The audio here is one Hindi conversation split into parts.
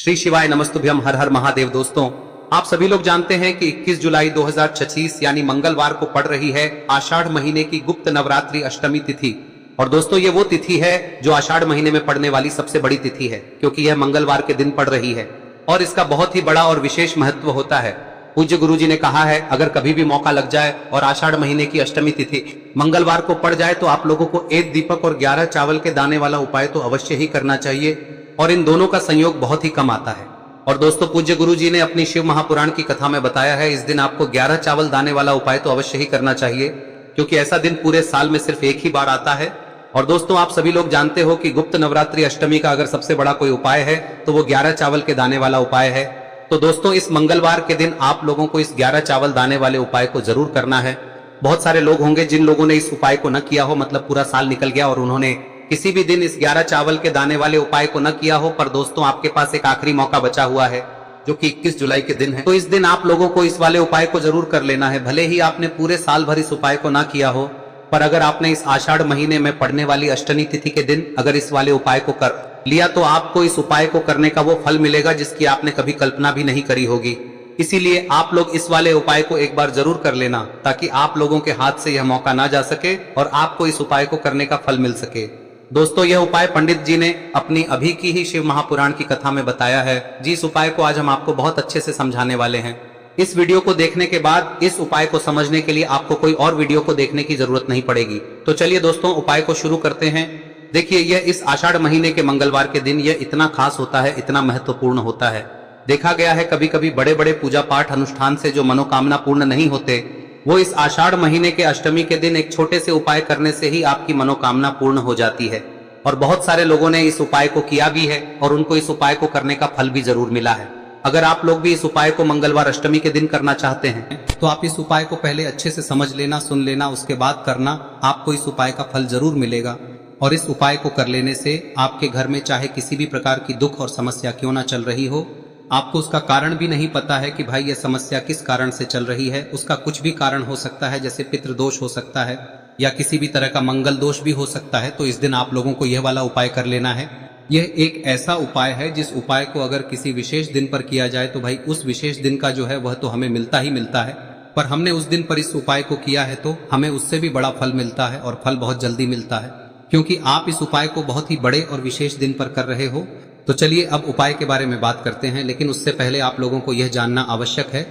श्री शिवाय नमस्तुभ्यम। हर हर महादेव। दोस्तों, आप सभी लोग जानते हैं कि 21 जुलाई 2026 यानी मंगलवार को पड़ रही है आषाढ़ महीने की गुप्त नवरात्रि अष्टमी तिथि। और दोस्तों, ये वो तिथि है जो आषाढ़ महीने में पड़ने वाली सबसे बड़ी तिथि है, क्योंकि यह मंगलवार के दिन पड़ रही है और इसका बहुत ही बड़ा और विशेष महत्व होता है। पूज्य गुरु जी ने कहा है, अगर कभी भी मौका लग जाए और आषाढ़ महीने की अष्टमी तिथि मंगलवार को पड़ जाए तो आप लोगों को 1 दीपक और 11 चावल के दाने वाला उपाय तो अवश्य ही करना चाहिए, और इन दोनों का संयोग बहुत ही कम आता है। और दोस्तों, पूज्य गुरु जी ने अपनी शिव महापुराण की कथा में बताया है, इस दिन आपको 11 चावल दाने वाला उपाय तो अवश्य ही करना चाहिए, क्योंकि ऐसा दिन पूरे साल में सिर्फ एक ही बार आता है। और दोस्तों, आप सभी लोग जानते हो कि गुप्त नवरात्रि अष्टमी का अगर सबसे बड़ा कोई उपाय है तो वो 11 चावल के दाने वाला उपाय है। तो दोस्तों, इस मंगलवार के दिन आप लोगों को इस 11 चावल दाने वाले उपाय को जरूर करना है। बहुत सारे लोग होंगे जिन लोगों ने इस उपाय को न किया हो, मतलब पूरा साल निकल गया और उन्होंने किसी भी दिन इस 11 चावल के दाने वाले उपाय को न किया हो, पर दोस्तों आपके पास एक आखिरी मौका बचा हुआ है जो कि 21 जुलाई के दिन है। तो इस दिन आप लोगों को इस वाले उपाय को जरूर कर लेना है। भले ही आपने पूरे साल भर इस उपाय को ना किया हो, पर अगर आपने इस आषाढ़ महीने में पड़ने वाली अष्टमी तिथि के दिन अगर इस वाले उपाय को कर लिया तो आपको इस उपाय को करने का वो फल मिलेगा जिसकी आपने कभी कल्पना भी नहीं करी होगी। इसीलिए आप लोग इस वाले उपाय को एक बार जरूर कर लेना, ताकि आप लोगों के हाथ से यह मौका ना जा सके और आपको इस उपाय को करने का फल मिल सके। दोस्तों, यह उपाय पंडित जी ने अपनी अभी की ही शिव महापुराण की कथा में बताया है। जिस उपाय को आज हम आपको बहुत अच्छे से समझाने वाले हैं। इस वीडियो को देखने के बाद इस उपाय को समझने के लिए आपको कोई और वीडियो को देखने की जरूरत नहीं पड़ेगी। तो चलिए दोस्तों, उपाय को शुरू करते हैं। देखिए, यह इस आषाढ़ महीने के मंगलवार के दिन यह इतना खास होता है, इतना महत्वपूर्ण होता है। देखा गया है कभी कभी बड़े बड़े पूजा पाठ अनुष्ठान से जो मनोकामना पूर्ण नहीं होते, वो इस आषाढ़ महीने के अष्टमी के दिन एक छोटे से उपाय करने से ही आपकी मनोकामना पूर्ण हो जाती है। और बहुत सारे लोगों ने इस उपाय को किया भी है और उनको इस उपाय को करने का फल भी जरूर मिला है। अगर आप लोग भी इस उपाय को मंगलवार अष्टमी के दिन करना चाहते हैं तो आप इस उपाय को पहले अच्छे से समझ लेना, सुन लेना, उसके बाद करना। आपको इस उपाय का फल जरूर मिलेगा। और इस उपाय को कर लेने से आपके घर में चाहे किसी भी प्रकार की दुख और समस्या क्यों ना चल रही हो, आपको उसका कारण भी नहीं पता है कि भाई यह समस्या किस कारण से चल रही है, उसका कुछ भी कारण हो सकता है, जैसे पितृदोष हो सकता है या किसी भी तरह का मंगल दोष भी हो सकता है। तो इस दिन आप लोगों को यह वाला उपाय कर लेना है। यह एक ऐसा उपाय है जिस उपाय को अगर किसी विशेष दिन पर किया जाए तो भाई उस विशेष दिन का जो है वह तो हमें मिलता ही मिलता है, पर हमने उस दिन पर इस उपाय को किया है तो हमें उससे भी बड़ा फल मिलता है, और फल बहुत जल्दी मिलता है, क्योंकि आप इस उपाय को बहुत ही बड़े और विशेष दिन पर कर रहे हो। तो चलिए अब उपाय के बारे में बात करते हैं, लेकिन उससे पहले आप लोगों को यह जानना आवश्यक है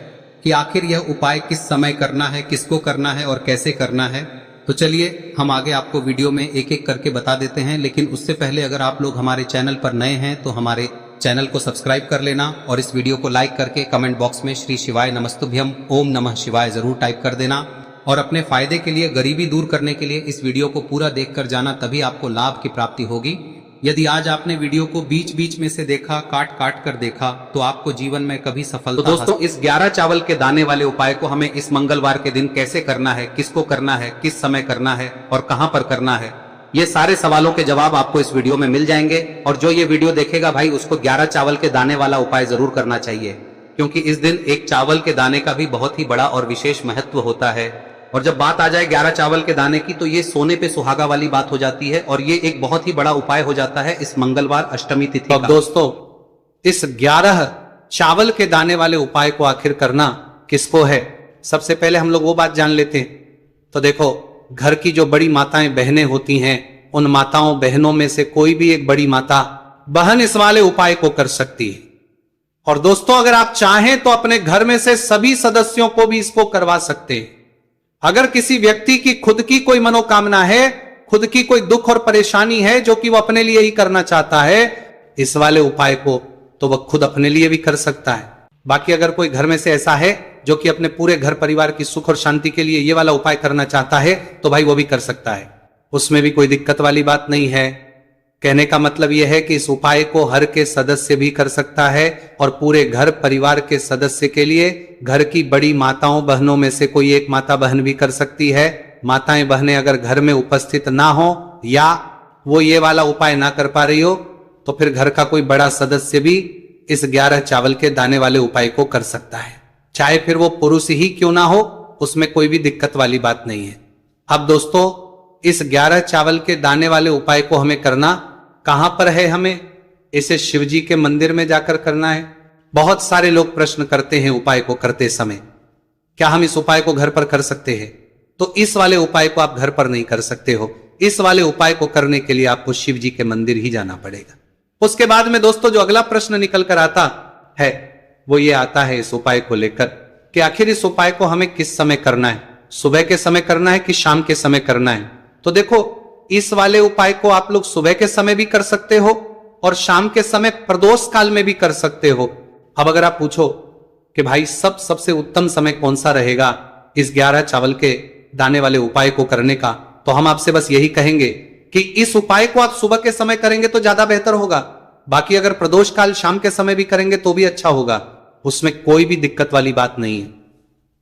कि आखिर यह उपाय किस समय करना है, किसको करना है और कैसे करना है। तो चलिए हम आगे आपको वीडियो में एक एक करके बता देते हैं, लेकिन उससे पहले अगर आप लोग हमारे चैनल पर नए हैं तो हमारे चैनल को सब्सक्राइब कर लेना और इस वीडियो को लाइक करके कमेंट बॉक्स में श्री शिवाय नमस्तुभ्यम ओम नमः शिवाय जरूर टाइप कर देना। और अपने फायदे के लिए, गरीबी दूर करने के लिए इस वीडियो को पूरा देख कर जाना, तभी आपको लाभ की प्राप्ति होगी। यदि आज आपने वीडियो को बीच बीच में से देखा, काट काट कर देखा, तो आपको जीवन में कभी सफलता। तो दोस्तों, इस 11 चावल के दाने वाले उपाय को हमें इस मंगलवार के दिन कैसे करना है, किसको करना है, किस समय करना है और कहां पर करना है, ये सारे सवालों के जवाब आपको इस वीडियो में मिल जाएंगे। और जो ये वीडियो देखेगा भाई, उसको 11 चावल के दाने वाला उपाय जरूर करना चाहिए, क्योंकि इस दिन एक चावल के दाने का भी बहुत ही बड़ा और विशेष महत्व होता है। और जब बात आ जाए 11 चावल के दाने की, तो ये सोने पे सुहागा वाली बात हो जाती है और ये एक बहुत ही बड़ा उपाय हो जाता है इस मंगलवार अष्टमी तिथि का। दोस्तों, इस 11 चावल के दाने वाले उपाय को आखिर करना किसको है, सबसे पहले हम लोग वो बात जान लेते हैं। तो देखो, घर की जो बड़ी माताएं बहनें होती हैं, उन माताओं बहनों में से कोई भी एक बड़ी माता बहन इस वाले उपाय को कर सकती है। और दोस्तों, अगर आप चाहें तो अपने घर में से सभी सदस्यों को भी इसको करवा सकते हैं। अगर किसी व्यक्ति की खुद की कोई मनोकामना है, खुद की कोई दुख और परेशानी है जो कि वो अपने लिए ही करना चाहता है, इस वाले उपाय को तो वह खुद अपने लिए भी कर सकता है। बाकी अगर कोई घर में से ऐसा है जो कि अपने पूरे घर परिवार की सुख और शांति के लिए ये वाला उपाय करना चाहता है, तो भाई वो भी कर सकता है, उसमें भी कोई दिक्कत वाली बात नहीं है। कहने का मतलब यह है कि इस उपाय को हर के सदस्य भी कर सकता है और पूरे घर परिवार के सदस्य के लिए घर की बड़ी माताओं बहनों में से कोई एक माता बहन भी कर सकती है। माताएं बहनें अगर घर में उपस्थित ना हो या वो ये वाला उपाय ना कर पा रही हो, तो फिर घर का कोई बड़ा सदस्य भी इस 11 चावल के दाने वाले उपाय को कर सकता है, चाहे फिर वो पुरुष ही क्यों ना हो, उसमें कोई भी दिक्कत वाली बात नहीं है। अब दोस्तों, इस 11 चावल के दाने वाले उपाय को हमें करना कहां पर है, हमें इसे शिव जी के मंदिर में जाकर करना है? बहुत सारे लोग प्रश्न करते हैं उपाय को करते समय, क्या हम इस उपाय को घर पर कर सकते हैं? तो इस वाले उपाय को आप घर पर नहीं कर सकते हो। इस वाले उपाय को करने के लिए आपको शिव जी के मंदिर ही जाना पड़ेगा। उसके बाद में दोस्तों जो अगला प्रश्न निकल कर आता है वो ये आता है इस उपाय को लेकर कि आखिर इस उपाय को हमें किस समय करना है, सुबह के समय करना है कि शाम के समय करना है? तो देखो, इस वाले उपाय को आप लोग सुबह के समय भी कर सकते हो और शाम के समय प्रदोष काल में भी कर सकते हो। अब अगर आप पूछो कि भाई सबसे उत्तम समय कौन सा रहेगा इस 11 चावल के दाने वाले उपाय को करने का, तो हम आपसे बस यही कहेंगे कि इस उपाय को आप सुबह के समय करेंगे तो ज्यादा बेहतर होगा। बाकी अगर प्रदोष काल शाम के समय भी करेंगे तो भी अच्छा होगा, उसमें कोई भी दिक्कत वाली बात नहीं है।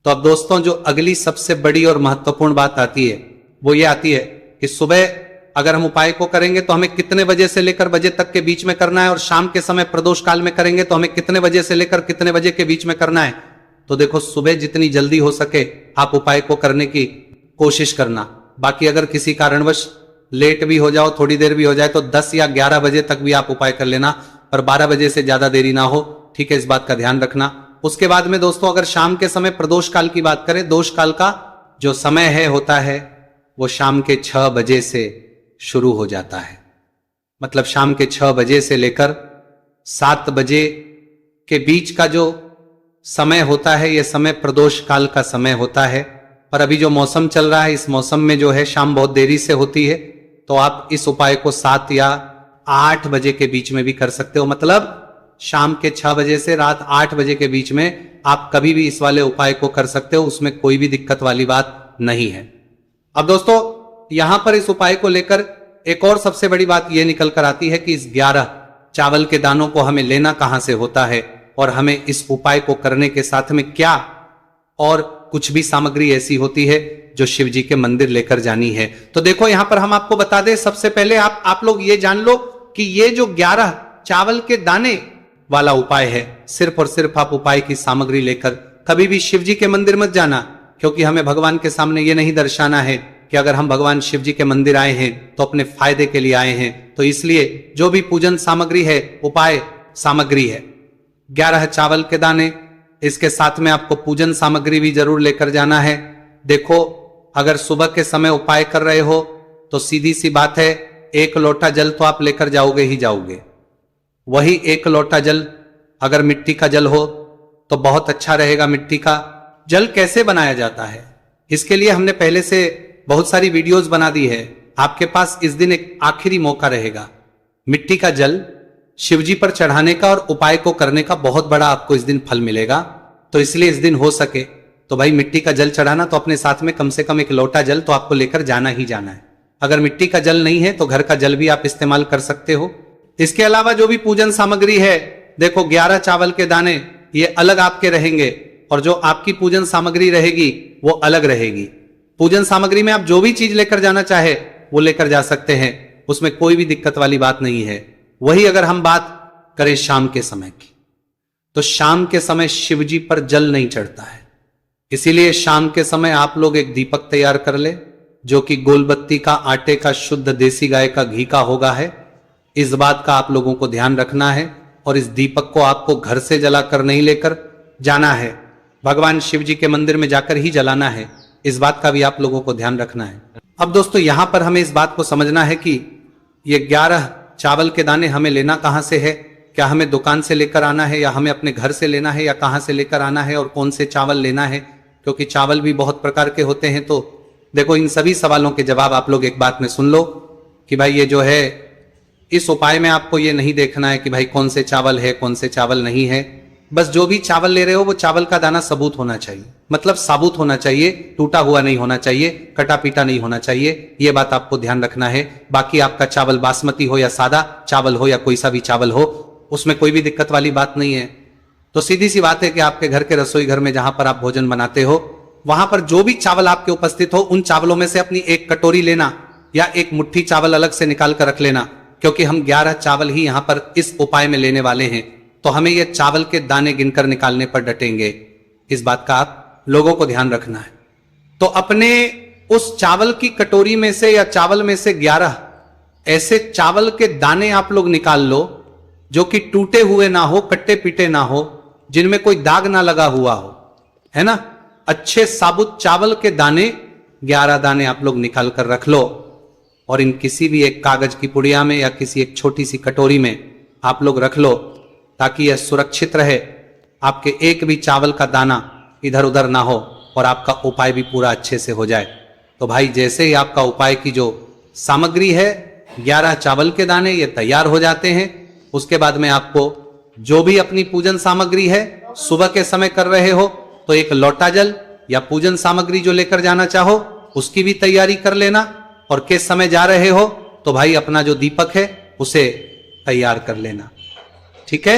तो अब दोस्तों जो अगली सबसे बड़ी और महत्वपूर्ण बात आती है वो ये आती है कि सुबह अगर हम उपाय को करेंगे तो हमें कितने बजे से लेकर बजे तक के बीच में करना है, और शाम के समय प्रदोष काल में करेंगे तो हमें कितने बजे से लेकर कितने बजे के बीच में करना है? तो देखो, सुबह जितनी जल्दी हो सके आप उपाय को करने की कोशिश करना। बाकी अगर किसी कारणवश लेट भी हो जाओ, थोड़ी देर भी हो जाए, तो 10 या 11 बजे तक भी आप उपाय कर लेना, पर 12 बजे से ज्यादा देरी ना हो, ठीक है? इस बात का ध्यान रखना। उसके बाद में दोस्तों अगर शाम के समय प्रदोष काल की बात करें, दोष काल का जो समय है होता है वो शाम के 6 बजे से शुरू हो जाता है। मतलब शाम के 6 बजे से लेकर 7 बजे के बीच का जो समय होता है यह समय प्रदोष काल का समय होता है। पर अभी जो मौसम चल रहा है, इस मौसम में जो है शाम बहुत देरी से होती है, तो आप इस उपाय को 7 या 8 बजे के बीच में भी कर सकते हो। मतलब शाम के 6 बजे से रात 8 बजे के बीच में आप कभी भी इस वाले उपाय को कर सकते हो, उसमें कोई भी दिक्कत वाली बात नहीं है। अब दोस्तों यहां पर इस उपाय को लेकर एक और सबसे बड़ी बात यह निकल कर आती है कि इस 11 चावल के दानों को हमें लेना कहां से होता है, और हमें इस उपाय को करने के साथ में क्या और कुछ भी सामग्री ऐसी होती है जो शिव जी के मंदिर लेकर जानी है। तो देखो यहां पर हम आपको बता दें, सबसे पहले आप लोग ये जान लो कि ये जो 11 चावल के दाने वाला उपाय है, सिर्फ और सिर्फ आप उपाय की सामग्री लेकर कभी भी शिव जी के मंदिर मत जाना, क्योंकि हमें भगवान के सामने ये नहीं दर्शाना है कि अगर हम भगवान शिव जी के मंदिर आए हैं तो अपने फायदे के लिए आए हैं। तो इसलिए जो भी पूजन सामग्री है, उपाय सामग्री है 11 चावल के दाने, इसके साथ में आपको पूजन सामग्री भी जरूर लेकर जाना है। देखो, अगर सुबह के समय उपाय कर रहे हो तो सीधी सी बात है, 1 लोटा जल तो आप लेकर जाओगे ही जाओगे। वही 1 लोटा जल अगर मिट्टी का जल हो तो बहुत अच्छा रहेगा। मिट्टी का जल कैसे बनाया जाता है, इसके लिए हमने पहले से बहुत सारी वीडियोस बना दी है। आपके पास इस दिन एक आखिरी मौका रहेगा मिट्टी का जल शिवजी पर चढ़ाने का और उपाय को करने का, बहुत बड़ा आपको इस दिन फल मिलेगा। तो इसलिए इस दिन हो सके तो भाई मिट्टी का जल चढ़ाना, तो अपने साथ में कम से कम 1 लोटा जल तो आपको लेकर जाना ही जाना है। अगर मिट्टी का जल नहीं है तो घर का जल भी आप इस्तेमाल कर सकते हो। इसके अलावा जो भी पूजन सामग्री है, देखो 11 चावल के दाने ये अलग आपके रहेंगे, और जो आपकी पूजन सामग्री रहेगी वो अलग रहेगी। पूजन सामग्री में आप जो भी चीज लेकर जाना चाहे वो लेकर जा सकते हैं, उसमें कोई भी दिक्कत वाली बात नहीं है। वही अगर हम बात करें शाम के समय की, तो शाम के समय शिवजी पर जल नहीं चढ़ता है, इसीलिए शाम के समय आप लोग एक दीपक तैयार कर ले, जो कि गोलबत्ती का, आटे का, शुद्ध देसी गाय का घी का होगा है। इस बात का आप लोगों को ध्यान रखना है, और इस दीपक को आपको घर से जलाकर नहीं लेकर जाना है, भगवान शिव जी के मंदिर में जाकर ही जलाना है। इस बात का भी आप लोगों को ध्यान रखना है। अब दोस्तों यहां पर हमें इस बात को समझना है कि ये 11 चावल के दाने हमें लेना कहां से है, क्या हमें दुकान से लेकर आना है, या हमें अपने घर से लेना है, या कहां से लेकर आना है, और कौन से चावल लेना है, क्योंकि चावल भी बहुत प्रकार के होते हैं। तो देखो, इन सभी सवालों के जवाब आप लोग एक बात में सुन लो कि भाई ये जो है, इस उपाय में आपको ये नहीं देखना है कि भाई कौन से चावल है, कौन से चावल नहीं है। बस जो भी चावल ले रहे हो वो चावल का दाना सबूत होना चाहिए, मतलब साबुत होना चाहिए, टूटा हुआ नहीं होना चाहिए, कटा पीटा नहीं होना चाहिए। ये बात आपको ध्यान रखना है। बाकी आपका चावल बासमती हो या सादा चावल हो या कोई सा भी चावल हो, उसमें कोई भी दिक्कत वाली बात नहीं है। तो सीधी सी बात है कि आपके घर के रसोई घर में जहां पर आप भोजन बनाते हो, वहां पर जो भी चावल आपके उपस्थित हो, उन चावलों में से अपनी 1 कटोरी लेना या 1 मुट्ठी चावल अलग से निकाल कर रख लेना, क्योंकि हम 11 चावल ही यहां पर इस उपाय में लेने वाले हैं। तो हमें ये चावल के दाने गिनकर निकालने पर डटेंगे। इस बात का आप लोगों को ध्यान रखना है। तो अपने उस चावल की कटोरी में से या चावल में से 11 ऐसे चावल के दाने आप लोग निकाल लो जो कि टूटे हुए ना हो, कट्टे पीटे ना हो, जिनमें कोई दाग ना लगा हुआ हो, है ना। अच्छे साबुत चावल के दाने 11 दाने आप लोग निकाल कर रख लो और इन किसी भी एक कागज की पुड़िया में या किसी एक छोटी सी कटोरी में आप लोग रख लो, ताकि यह सुरक्षित रहे, आपके एक भी चावल का दाना इधर उधर ना हो और आपका उपाय भी पूरा अच्छे से हो जाए। तो भाई जैसे ही आपका उपाय की जो सामग्री है 11 चावल के दाने ये तैयार हो जाते हैं, उसके बाद में आपको जो भी अपनी पूजन सामग्री है सुबह के समय कर रहे हो तो एक लोटा जल या पूजन सामग्री जो लेकर जाना चाहो उसकी भी तैयारी कर लेना, और किस समय जा रहे हो तो भाई अपना जो दीपक है उसे तैयार कर लेना, ठीक है।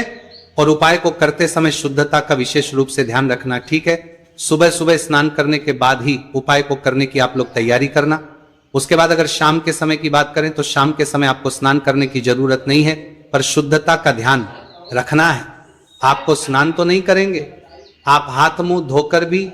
और उपाय को करते समय शुद्धता का विशेष रूप से ध्यान रखना, ठीक है। सुबह सुबह स्नान करने के बाद ही उपाय को करने की आप लोग तैयारी करना। उसके बाद अगर शाम के समय की बात करें तो शाम के समय आपको स्नान करने की जरूरत नहीं है, पर शुद्धता का ध्यान रखना है। आपको स्नान तो नहीं करेंगे, आप हाथ मुंह धोकर भी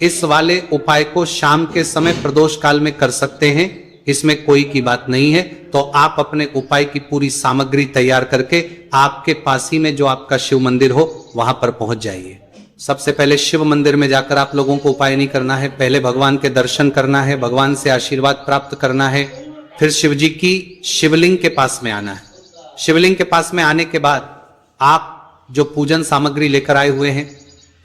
इस वाले उपाय को शाम के समय प्रदोष काल में कर सकते हैं, इसमें कोई की बात नहीं है। तो आप अपने उपाय की पूरी सामग्री तैयार करके आपके पास ही में जो आपका शिव मंदिर हो वहां पर पहुंच जाइए। सबसे पहले शिव मंदिर में जाकर आप लोगों को उपाय नहीं करना है, पहले भगवान के दर्शन करना है, भगवान से आशीर्वाद प्राप्त करना है, फिर शिव जी की शिवलिंग के पास में आना है। शिवलिंग के पास में आने के बाद आप जो पूजन सामग्री लेकर आए हुए हैं,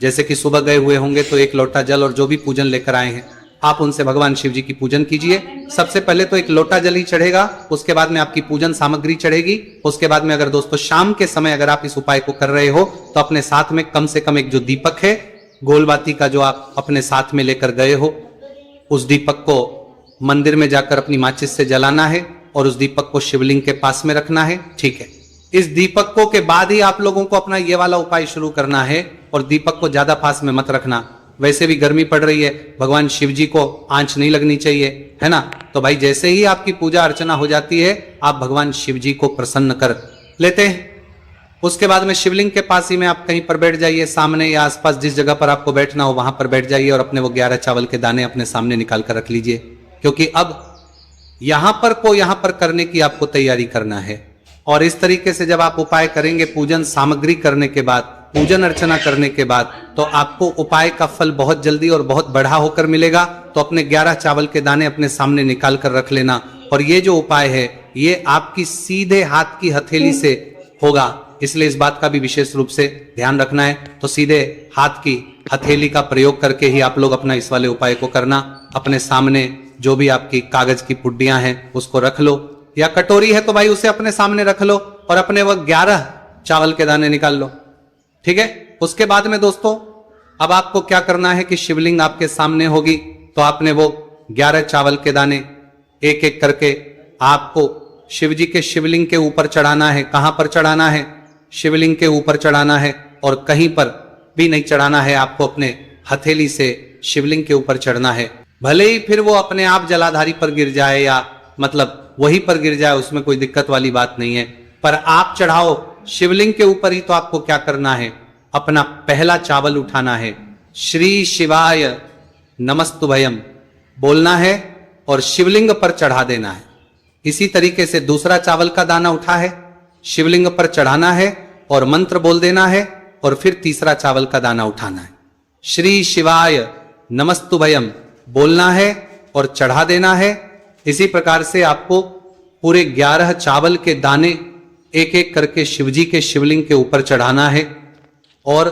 जैसे कि सुबह गए हुए होंगे तो एक लोटा जल और जो भी पूजन लेकर आए हैं आप उनसे भगवान शिव जी की पूजन कीजिए। सबसे पहले तो एक लोटा जल ही चढ़ेगा, उसके बाद में आपकी पूजन सामग्री चढ़ेगी। उसके बाद में अगर दोस्तों शाम के समय अगर आप इस उपाय को कर रहे हो तो अपने साथ में कम से कम एक जो दीपक है गोलबाती का जो आप अपने साथ में लेकर गए हो, उस दीपक को मंदिर में जाकर अपनी माचिस से जलाना है और उस दीपक को शिवलिंग के पास में रखना है, ठीक है। इस दीपकों के बाद ही आप लोगों को अपना ये वाला उपाय शुरू करना है, और दीपक को ज्यादा पास में मत रखना, वैसे भी गर्मी पड़ रही है, भगवान शिव जी को आंच नहीं लगनी चाहिए, है ना। तो भाई जैसे ही आपकी पूजा अर्चना हो जाती है आप भगवान शिव जी को प्रसन्न कर लेते हैं। उसके बाद में शिवलिंग के पास ही में आप कहीं पर बैठ जाइए, सामने या आसपास जिस जगह पर आपको बैठना हो वहां पर बैठ जाइए और अपने वो 11 चावल के दाने अपने सामने निकाल कर रख लीजिए, क्योंकि अब यहां पर करने की आपको तैयारी करना है। और इस तरीके से जब आप उपाय करेंगे पूजन सामग्री करने के बाद, पूजन अर्चना करने के बाद, तो आपको उपाय का फल बहुत जल्दी और बहुत बढ़ा होकर मिलेगा। तो अपने 11 चावल के दाने अपने सामने निकाल कर रख लेना, और ये जो उपाय है ये आपकी सीधे हाथ की हथेली से होगा, इसलिए इस बात का भी विशेष रूप से ध्यान रखना है। तो सीधे हाथ की हथेली का प्रयोग करके ही आप लोग अपना इस वाले उपाय को करना। अपने सामने जो भी आपकी कागज की पुड्डियां हैं उसको रख लो, या कटोरी है तो भाई उसे अपने सामने रख लो और अपने वो 11 चावल के दाने निकाल लो, ठीक है। उसके बाद में दोस्तों अब आपको क्या करना है कि शिवलिंग आपके सामने होगी, तो आपने वो 11 चावल के दाने एक एक करके आपको शिव जी के शिवलिंग के ऊपर चढ़ाना है। कहां पर चढ़ाना है? शिवलिंग के ऊपर चढ़ाना है, और कहीं पर भी नहीं चढ़ाना है, आपको अपने हथेली से शिवलिंग के ऊपर चढ़ना है। भले ही फिर वो अपने आप जलाधारी पर गिर जाए या मतलब वहीं पर गिर जाए, उसमें कोई दिक्कत वाली बात नहीं है, पर आप चढ़ाओ शिवलिंग के ऊपर ही। तो आपको क्या करना है, अपना पहला चावल उठाना है, श्री शिवाय नमस्तुभयम बोलना है और शिवलिंग पर चढ़ा देना है। इसी तरीके से दूसरा चावल का दाना उठा है, शिवलिंग पर चढ़ाना है और मंत्र बोल देना है, और फिर तीसरा चावल का दाना उठाना है, श्री शिवाय नमस्तुभयम बोलना है और चढ़ा देना है। इसी प्रकार से आपको पूरे 11 चावल के दाने एक एक करके शिवजी के शिवलिंग के ऊपर चढ़ाना है और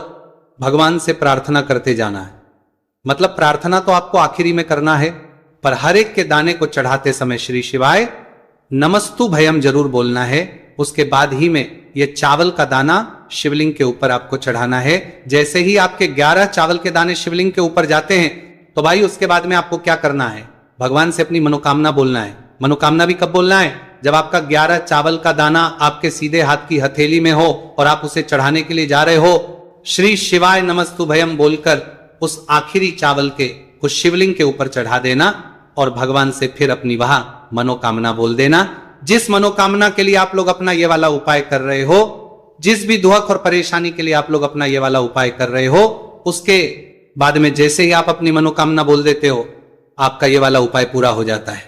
भगवान से प्रार्थना करते जाना है। मतलब प्रार्थना तो आपको आखिरी में करना है, पर हर एक के दाने को चढ़ाते समय श्री शिवाय नमस्तु भयम जरूर बोलना है। उसके बाद ही में यह चावल का दाना शिवलिंग के ऊपर आपको चढ़ाना है। जैसे ही आपके 11 चावल के दाने शिवलिंग के ऊपर जाते हैं तो भाई उसके बाद में आपको क्या करना है, भगवान से अपनी मनोकामना बोलना है। मनोकामना भी कब बोलना है? जब आपका 11 चावल का दाना आपके सीधे हाथ की हथेली में हो और आप उसे चढ़ाने के लिए जा रहे हो, श्री शिवाय नमस्तु भयम बोलकर उस आखिरी चावल के उस शिवलिंग के ऊपर चढ़ा देना और भगवान से फिर अपनी वह मनोकामना बोल देना। जिस मनोकामना के लिए आप लोग अपना ये वाला उपाय कर रहे हो, जिस भी दुख और परेशानी के लिए आप लोग अपना ये वाला उपाय कर रहे हो, उसके बाद में जैसे ही आप अपनी मनोकामना बोल देते हो आपका ये वाला उपाय पूरा हो जाता है।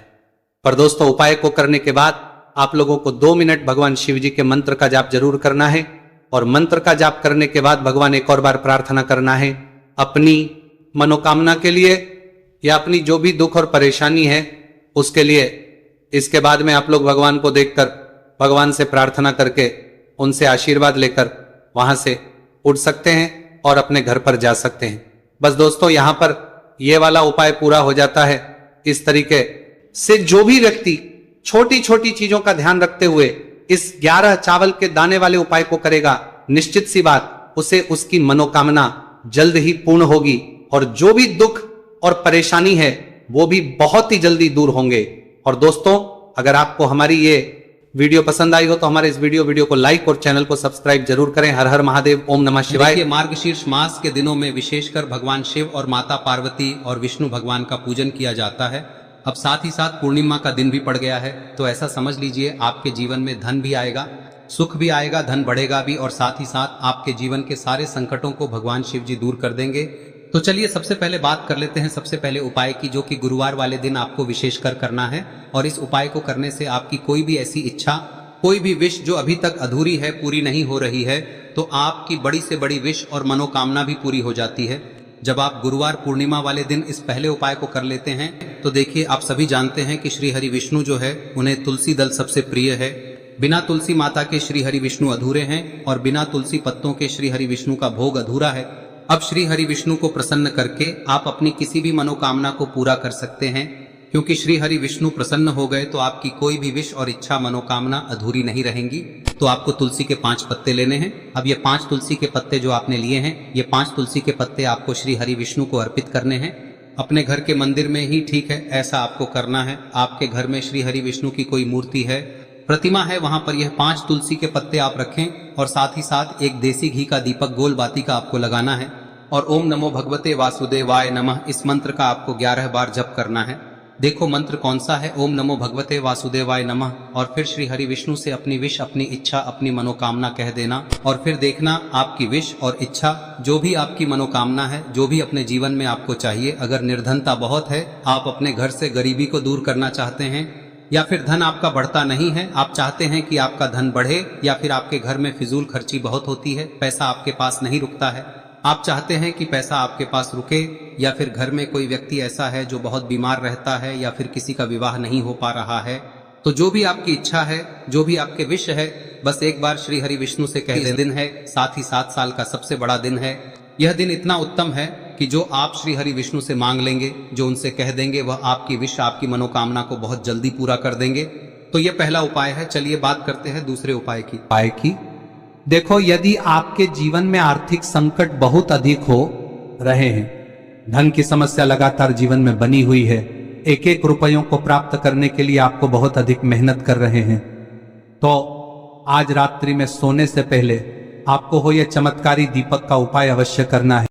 पर दोस्तों उपाय को करने के बाद आप लोगों को 2 मिनट भगवान शिव जी के मंत्र का जाप जरूर करना है। और मंत्र का जाप करने के बाद भगवान एक और बार प्रार्थना करना है अपनी मनोकामना के लिए या अपनी जो भी दुख और परेशानी है उसके लिए। इसके बाद में आप लोग भगवान को देखकर भगवान से प्रार्थना करके उनसे आशीर्वाद लेकर वहां से उठ सकते हैं और अपने घर पर जा सकते हैं। बस दोस्तों, यहां पर यह वाला उपाय पूरा हो जाता है। इस तरीके से जो भी व्यक्ति छोटी छोटी चीजों का ध्यान रखते हुए इस 11 चावल के दाने वाले उपाय को करेगा, निश्चित सी बात उसे उसकी मनोकामना जल्द ही पूर्ण होगी और जो भी दुख और परेशानी है वो भी बहुत ही जल्दी दूर होंगे। और दोस्तों, अगर आपको हमारी ये वीडियो पसंद आई हो तो हमारे इस वीडियो को लाइक और चैनल को सब्सक्राइब जरूर करें। हर हर महादेव, ओम नमः शिवाय। देखिए, मार्गशीर्ष मास के दिनों में विशेषकर भगवान शिव और माता पार्वती और विष्णु भगवान का पूजन किया जाता है। अब साथ ही साथ पूर्णिमा का दिन भी पड़ गया है, तो ऐसा समझ लीजिए आपके जीवन में धन भी आएगा, सुख भी आएगा, धन बढ़ेगा भी और साथ ही साथ आपके जीवन के सारे संकटों को भगवान शिव जी दूर कर देंगे। तो चलिए सबसे पहले बात कर लेते हैं सबसे पहले उपाय की, जो कि गुरुवार वाले दिन आपको विशेषकर करना है। और इस उपाय को करने से आपकी कोई भी ऐसी इच्छा, कोई भी विश जो अभी तक अधूरी है, पूरी नहीं हो रही है, तो आपकी बड़ी से बड़ी विश और मनोकामना भी पूरी हो जाती है जब आप गुरुवार पूर्णिमा वाले दिन इस पहले उपाय को कर लेते हैं। तो देखिए, आप सभी जानते हैं कि श्री हरि विष्णु जो है उन्हें तुलसी दल सबसे प्रिय है। बिना तुलसी माता के श्री हरि विष्णु अधूरे हैं और बिना तुलसी पत्तों के श्री हरि विष्णु का भोग अधूरा है। अब श्री हरि विष्णु को प्रसन्न करके आप अपनी किसी भी मनोकामना को पूरा कर सकते हैं, क्योंकि श्री हरि विष्णु प्रसन्न हो गए तो आपकी कोई भी विश और इच्छा मनोकामना अधूरी नहीं रहेंगी। तो आपको तुलसी के 5 पत्ते लेने हैं। अब ये 5 तुलसी के पत्ते जो आपने लिए हैं, ये 5 तुलसी के पत्ते आपको श्री हरि विष्णु को अर्पित करने हैं। अपने घर के मंदिर में ही ठीक है, ऐसा आपको करना है। आपके घर में श्री हरि विष्णु की कोई मूर्ति है, प्रतिमा है, वहां पर यह 5 तुलसी के पत्ते आप रखें और साथ ही साथ एक देसी घी का दीपक गोल बाती का आपको लगाना है और ओम नमो भगवते वासुदेवाय नमः इस मंत्र का आपको 11 बार जप करना है। देखो मंत्र कौन सा है, ओम नमो भगवते वासुदेवाय नमः, और फिर श्री हरि विष्णु से अपनी विश, अपनी इच्छा, अपनी मनोकामना कह देना और फिर देखना आपकी विश और इच्छा, जो भी आपकी मनोकामना है, जो भी अपने जीवन में आपको चाहिए। अगर निर्धनता बहुत है, आप अपने घर से गरीबी को दूर करना चाहते हैं, या फिर धन आपका बढ़ता नहीं है, आप चाहते हैं कि आपका धन बढ़े, या फिर आपके घर में फिजूल खर्ची बहुत होती है, पैसा आपके पास नहीं रुकता है, आप चाहते हैं कि पैसा आपके पास रुके, या फिर घर में कोई व्यक्ति ऐसा है जो बहुत बीमार रहता है, या फिर किसी का विवाह नहीं हो पा रहा है, तो जो भी आपकी इच्छा है, जो भी आपके विश है, बस एक बार श्री हरि विष्णु से कह दें। दिन है, साथ ही 7 साल का सबसे बड़ा दिन है। यह दिन इतना उत्तम है कि जो आप श्री हरि विष्णु से मांग लेंगे, जो उनसे कह देंगे, वह आपकी विश, आपकी मनोकामना को बहुत जल्दी पूरा कर देंगे। तो यह पहला उपाय है। चलिए बात करते हैं दूसरे उपाय की। देखो, यदि आपके जीवन में आर्थिक संकट बहुत अधिक हो रहे हैं, धन की समस्या लगातार जीवन में बनी हुई है, एक एक रुपयों को प्राप्त करने के लिए आपको बहुत अधिक मेहनत कर रहे हैं, तो आज रात्रि में सोने से पहले आपको हो यह चमत्कारी दीपक का उपाय अवश्य करना है।